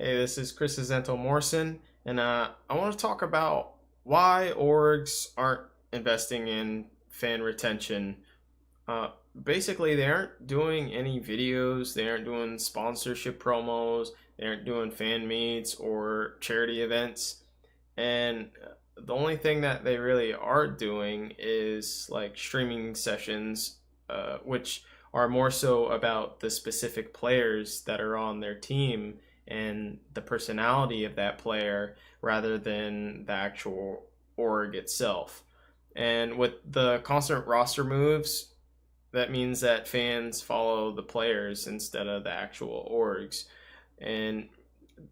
Hey, this is Chris Izento Morrison, and I want to talk about why orgs aren't investing in fan retention. Uh, Basically, they aren't doing any videos, they aren't doing sponsorship promos, they aren't doing fan meets or charity events, and the only thing that they really are doing is like streaming sessions, which are more so about the specific players that are on their team and the personality of that player rather than the actual org itself. And with the constant roster moves, that means that fans follow the players instead of the actual orgs. And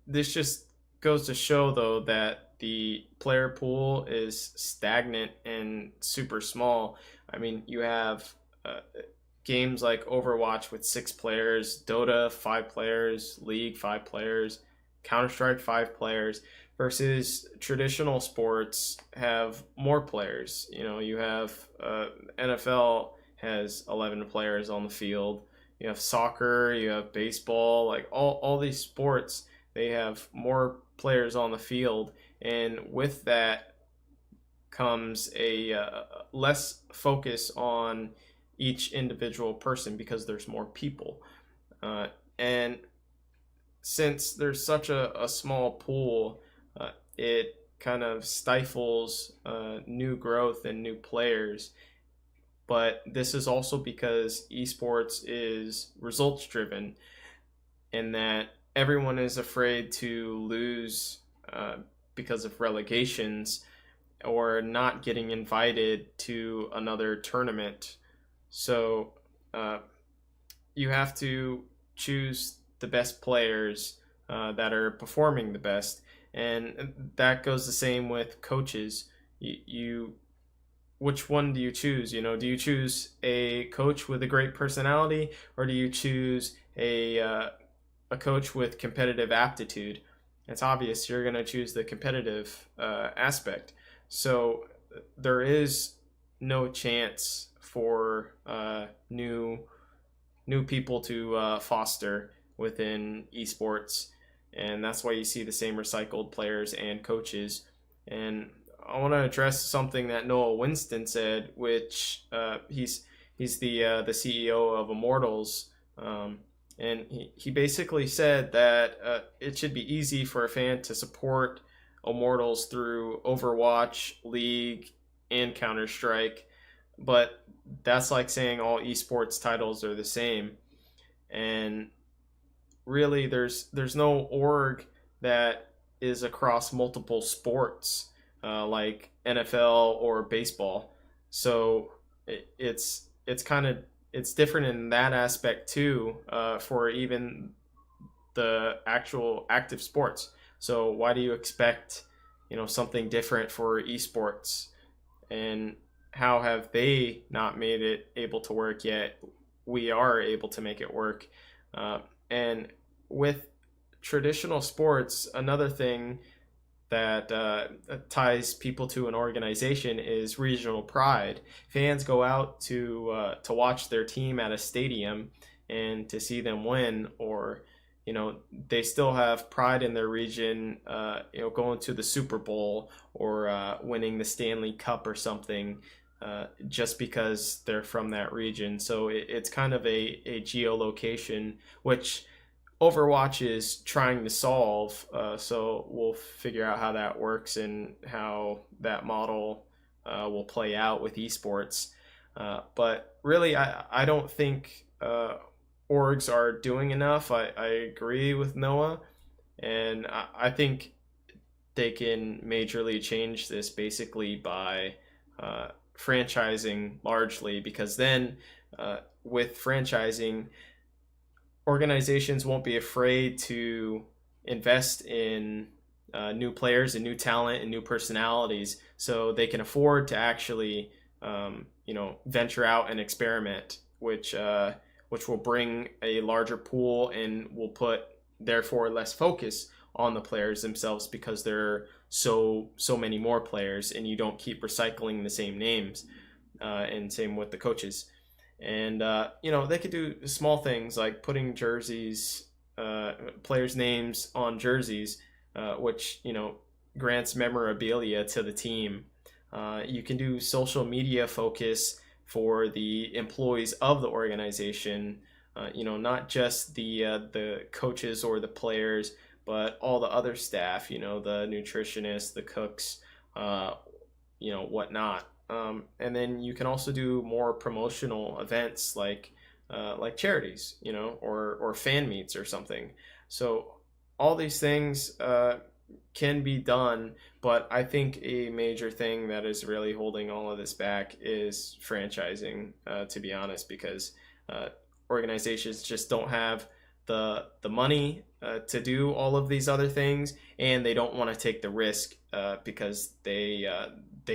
this just goes to show, though, that the player pool is stagnant and super small. I mean, you have games like Overwatch with 6 players, Dota 5 players, League 5 players, Counter Strike 5 players, versus traditional sports have more players. You know, you have NFL has 11 players on the field. You have soccer, you have baseball, like all these sports, they have more players on the field, and with that comes a less focus on each individual person because there's more people. And since there's such a small pool, it kind of stifles new growth and new players. But this is also because esports is results driven, in that everyone is afraid to lose because of relegations or not getting invited to another tournament. So you have to choose the best players that are performing the best, and that goes the same with coaches. You which one do you choose? You know, do you choose a coach with a great personality, or do you choose a coach with competitive aptitude? It's obvious you're going to choose the competitive aspect. So there is no chance for new people to foster within esports, and that's why you see the same recycled players and coaches. And I want to address something that Noah Winston said, which he's the CEO of Immortals, and he basically said that it should be easy for a fan to support Immortals through Overwatch, League, and Counter Strike, but that's like saying all esports titles are the same. And really, there's no org that is across multiple sports like NFL or baseball. So it's kind of it's different in that aspect too, for even the actual active sports. So why do you expect something different for esports? And how have they not made it able to work yet? We are able to make it work. And with traditional sports, another thing that ties people to an organization is regional pride. Fans go out to watch their team at a stadium and to see them win, or they still have pride in their region. Going to the Super Bowl or winning the Stanley Cup or something. Just because they're from that region. So it's kind of a geolocation, which Overwatch is trying to solve. So we'll figure out how that works and how that model will play out with esports. But really, I don't think orgs are doing enough. I agree with Noah, and I think they can majorly change this basically by franchising largely, because then with franchising, organizations won't be afraid to invest in new players and new talent and new personalities, so they can afford to actually venture out and experiment, which will bring a larger pool and will put therefore less focus on the players themselves, because there are so many more players and you don't keep recycling the same names, and same with the coaches. And they could do small things like putting jerseys players' names on jerseys, which grants memorabilia to the team. You can do social media focus for the employees of the organization. Not just the coaches or the players, but all the other staff. The nutritionists, the cooks, whatnot. And then you can also do more promotional events like charities, or fan meets or something. So all these things can be done, but I think a major thing that is really holding all of this back is franchising, to be honest, because organizations just don't have the money to do all of these other things, and they don't want to take the risk because they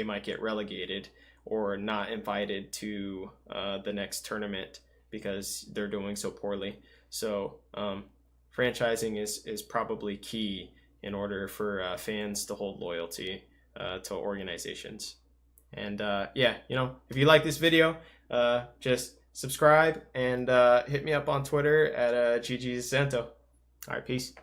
might get relegated or not invited to the next tournament because they're doing so poorly. So franchising is probably key in order for fans to hold loyalty to organizations. And yeah, if you like this video, just subscribe and hit me up on Twitter at GG Izento. All right, peace.